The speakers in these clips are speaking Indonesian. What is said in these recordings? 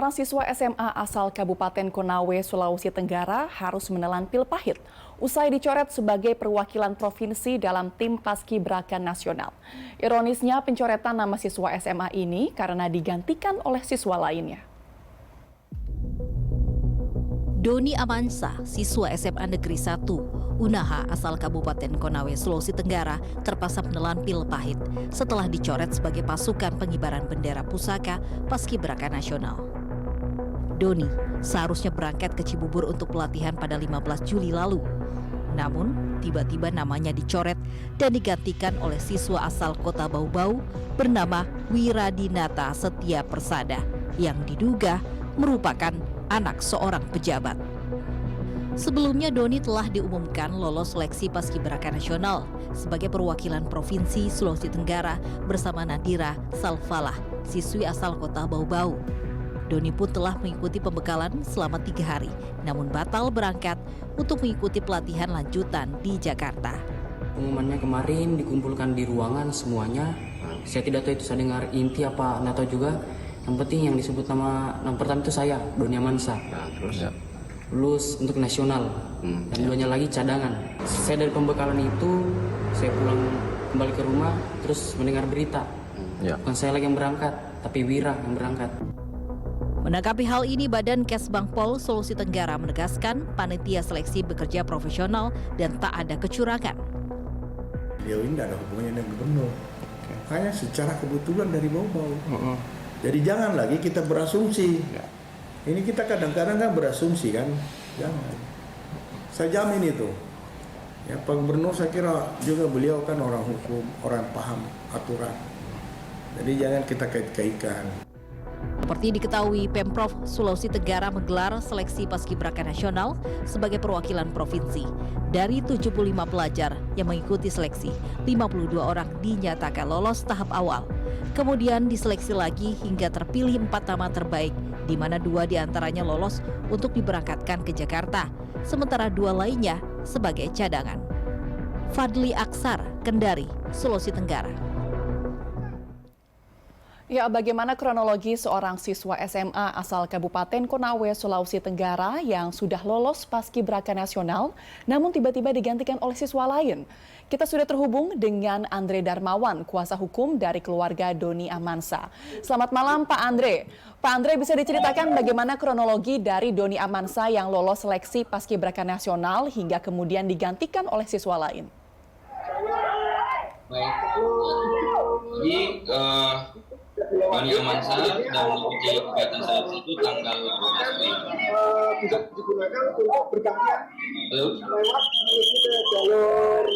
Seorang siswa SMA asal Kabupaten Konawe, Sulawesi Tenggara harus menelan pil pahit usai dicoret sebagai perwakilan provinsi dalam tim Paskibraka Nasional. Ironisnya pencoretan nama siswa SMA ini karena digantikan oleh siswa lainnya. Doni Amansa, siswa SMA Negeri 1, Unaha asal Kabupaten Konawe, Sulawesi Tenggara, terpaksa menelan pil pahit setelah dicoret sebagai pasukan pengibaran bendera pusaka Paskibraka Nasional. Doni seharusnya berangkat ke Cibubur untuk pelatihan pada 15 Juli lalu. Namun, tiba-tiba namanya dicoret dan digantikan oleh siswa asal Kota Bau-Bau bernama Wiradinata Setia Persada yang diduga merupakan anak seorang pejabat. Sebelumnya Doni telah diumumkan lolos seleksi Paskibraka Nasional sebagai perwakilan Provinsi Sulawesi Tenggara bersama Nadira Salfalah, siswi asal Kota Bau-Bau. Doni pun telah mengikuti pembekalan selama 3 hari, namun batal berangkat untuk mengikuti pelatihan lanjutan di Jakarta. Pengumumannya kemarin dikumpulkan di ruangan semuanya. Saya tidak tahu itu saya dengar inti apa, nggak tahu juga. Yang penting yang disebut nama pertama itu saya, Doni Amansa. Lulus untuk nasional, dan duanya lagi cadangan. Saya dari pembekalan itu, saya pulang kembali ke rumah, terus mendengar berita. Bukan saya lagi yang berangkat, tapi Wira yang berangkat. Menanggapi hal ini, Badan Kesbangpol Sulawesi Tenggara menegaskan panitia seleksi bekerja profesional dan tak ada kecurangan. Beliau ini tidak ada hubungannya dengan gubernur, hanya secara kebetulan dari Bau-Bau. Jadi jangan lagi kita berasumsi. Ini kita kadang-kadang kan berasumsi kan, jangan. Saya jamin itu. Ya, Pak Gubernur saya kira juga beliau kan orang hukum, orang paham aturan. Jadi jangan kita kait-kaitkan. Seperti diketahui, Pemprov Sulawesi Tenggara menggelar seleksi Paskibraka Nasional sebagai perwakilan provinsi. Dari 75 pelajar yang mengikuti seleksi, 52 orang dinyatakan lolos tahap awal. Kemudian diseleksi lagi hingga terpilih 4 nama terbaik, di mana 2 diantaranya lolos untuk diberangkatkan ke Jakarta, sementara 2 lainnya sebagai cadangan. Fadli Aksar, Kendari, Sulawesi Tenggara. Ya, bagaimana kronologi seorang siswa SMA asal Kabupaten Konawe, Sulawesi Tenggara yang sudah lolos Paskibraka Nasional, namun tiba-tiba digantikan oleh siswa lain? Kita sudah terhubung dengan Andre Darmawan, kuasa hukum dari keluarga Doni Amansa. Selamat malam, Pak Andre. Pak Andre, bisa diceritakan bagaimana kronologi dari Doni Amansa yang lolos seleksi Paskibraka Nasional hingga kemudian digantikan oleh siswa lain? Baik, jadi Doni Amansa dan mengikuti kegiatan seleksi itu tanggal 12 Mei. Bisa digunakan untuk bergantian lewat ke jalur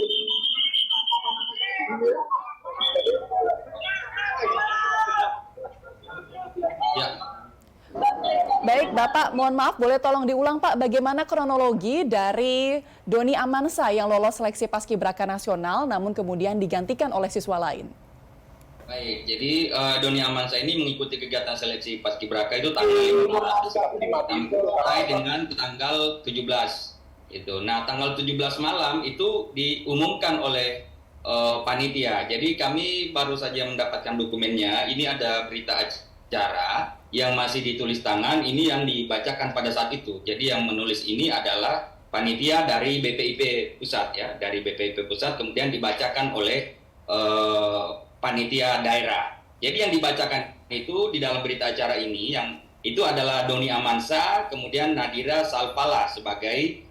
Ya. Baik, Bapak, mohon maaf, boleh tolong diulang, Pak, bagaimana kronologi dari Doni Amansa yang lolos seleksi Paskibraka Nasional namun kemudian digantikan oleh siswa lain? Baik, jadi Doni Amansa ini mengikuti kegiatan seleksi Paskibraka itu tanggal 15 sampai dengan tanggal 17. Itu. Nah, tanggal 17 malam itu diumumkan oleh panitia. Jadi kami baru saja mendapatkan dokumennya. Ini ada berita acara yang masih ditulis tangan. Ini yang dibacakan pada saat itu. Jadi yang menulis ini adalah panitia dari BPIP Pusat, ya, dari BPIP Pusat, kemudian dibacakan oleh panitia daerah. Jadi yang dibacakan itu di dalam berita acara ini yang itu adalah Doni Amansa, kemudian Nadira Salfalah sebagai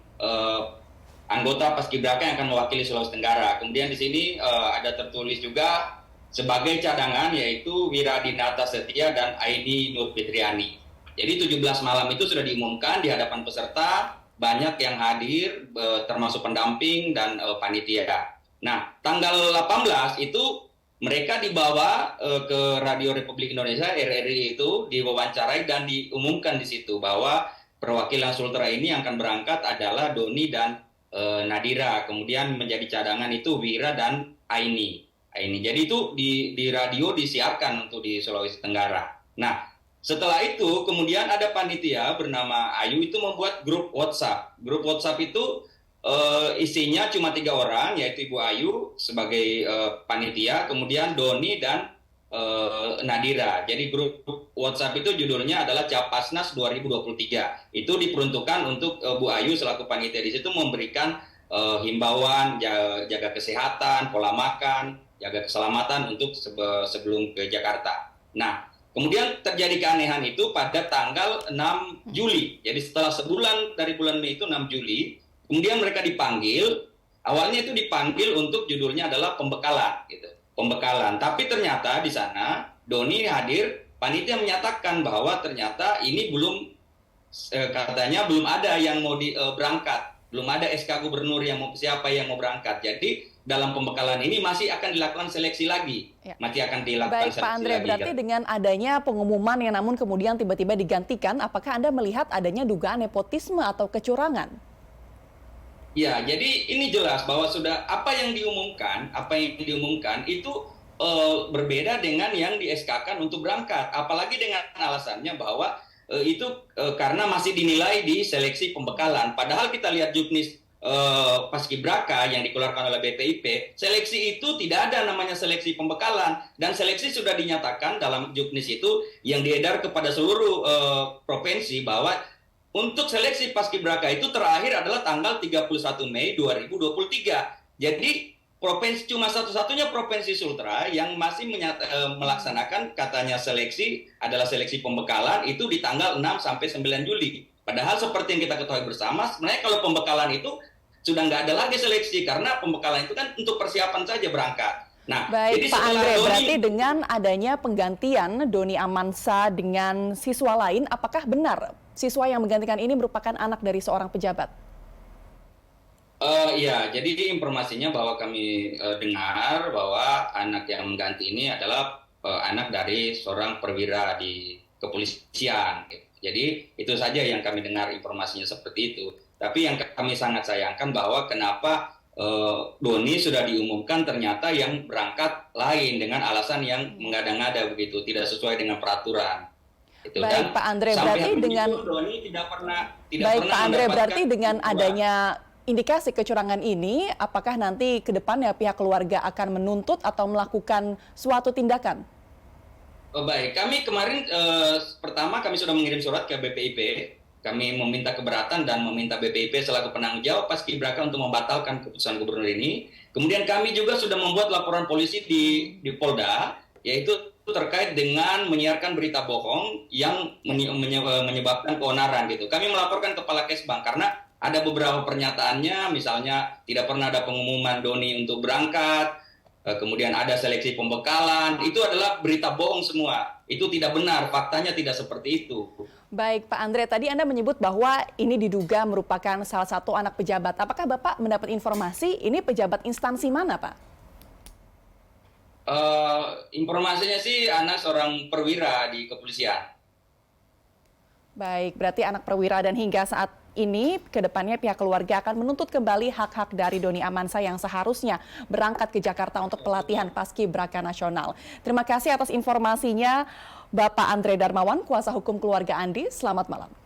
anggota Paskibraka yang akan mewakili Sulawesi Tenggara. Kemudian di sini ada tertulis juga sebagai cadangan yaitu Wiradinata Setia dan Aini Nur Fitriani. Jadi 17 malam itu sudah diumumkan di hadapan peserta, banyak yang hadir termasuk pendamping dan panitia. Nah, tanggal 18 itu mereka dibawa ke Radio Republik Indonesia RRI itu diwawancarai dan diumumkan di situ bahwa perwakilan Sultra ini yang akan berangkat adalah Doni dan Nadira. Kemudian menjadi cadangan itu Wira dan Aini. Jadi itu di radio disiarkan untuk di Sulawesi Tenggara. Nah, setelah itu kemudian ada panitia bernama Ayu itu membuat grup WhatsApp. Grup WhatsApp itu isinya cuma 3 orang, yaitu Ibu Ayu sebagai panitia, kemudian Doni dan Nadira. Jadi grup WhatsApp itu judulnya adalah Capasnas 2023. Itu diperuntukkan untuk Bu Ayu selaku panitia di situ memberikan himbauan, jaga kesehatan, pola makan, jaga keselamatan untuk sebelum ke Jakarta. Nah, kemudian terjadi keanehan itu pada tanggal 6 Juli. Jadi setelah sebulan dari bulan Mei itu 6 Juli, kemudian mereka dipanggil. Awalnya itu dipanggil untuk judulnya adalah pembekalan, gitu. Pembekalan. Tapi ternyata di sana Doni hadir, panitia menyatakan bahwa ternyata ini belum katanya belum ada yang mau berangkat. Belum ada SK gubernur siapa yang mau berangkat. Jadi dalam pembekalan ini masih akan dilakukan seleksi lagi. Ya. Masih akan dilakukan Baik, seleksi Pak Andre, lagi. berarti dengan adanya pengumuman yang namun kemudian tiba-tiba digantikan, apakah Anda melihat adanya dugaan nepotisme atau kecurangan? Ya, jadi ini jelas bahwa sudah apa yang diumumkan itu berbeda dengan yang di SK-kan untuk berangkat. Apalagi dengan alasannya bahwa itu karena masih dinilai di seleksi pembekalan. Padahal kita lihat juknis Paskibraka yang dikeluarkan oleh BPIP, seleksi itu tidak ada namanya seleksi pembekalan, dan seleksi sudah dinyatakan dalam juknis itu yang diedar kepada seluruh provinsi bahwa untuk seleksi Paskibraka itu terakhir adalah tanggal 31 Mei 2023. Jadi cuma satu-satunya provinsi Sultra yang masih melaksanakan katanya seleksi adalah seleksi pembekalan itu di tanggal 6 sampai 9 Juli. Padahal seperti yang kita ketahui bersama, sebenarnya kalau pembekalan itu sudah nggak ada lagi seleksi karena pembekalan itu kan untuk persiapan saja berangkat. Nah, Baik, jadi Pak setelah Andre, Doni, berarti dengan adanya penggantian Doni Amansa dengan siswa lain, apakah benar siswa yang menggantikan ini merupakan anak dari seorang pejabat? Ya, jadi informasinya bahwa kami dengar bahwa anak yang mengganti ini adalah anak dari seorang perwira di kepolisian. Jadi itu saja yang kami dengar informasinya seperti itu. Tapi yang kami sangat sayangkan bahwa kenapa Doni sudah diumumkan ternyata yang berangkat lain dengan alasan yang mengada-ngada begitu, tidak sesuai dengan peraturan. Itu. Baik, Dan Pak Andre, sampai berarti hari dengan itu Doni tidak pernah Baik, Pak Andre, mendapatkan berarti dengan uang. adanya indikasi kecurangan ini, apakah nanti ke depannya pihak keluarga akan menuntut atau melakukan suatu tindakan? Baik, kami kemarin pertama kami sudah mengirim surat ke BPIP. Kami meminta keberatan dan meminta BPIP selaku penanggung jawab Paskibraka untuk membatalkan keputusan gubernur ini. Kemudian kami juga sudah membuat laporan polisi di Polda, yaitu terkait dengan menyiarkan berita bohong yang menyebabkan keonaran gitu. Kami melaporkan kepala Kesbang karena ada beberapa pernyataannya, misalnya tidak pernah ada pengumuman Doni untuk berangkat, kemudian ada seleksi pembekalan, itu adalah berita bohong semua. Itu tidak benar, faktanya tidak seperti itu. Baik, Pak Andre, tadi Anda menyebut bahwa ini diduga merupakan salah satu anak pejabat. Apakah Bapak mendapat informasi ini pejabat instansi mana, Pak? Informasinya sih anak seorang perwira di kepolisian. Baik, berarti anak perwira dan hingga saat ini ke depannya pihak keluarga akan menuntut kembali hak-hak dari Doni Amansa yang seharusnya berangkat ke Jakarta untuk pelatihan Paskibraka Nasional. Terima kasih atas informasinya Bapak Andre Darmawan, kuasa hukum keluarga Andi. Selamat malam.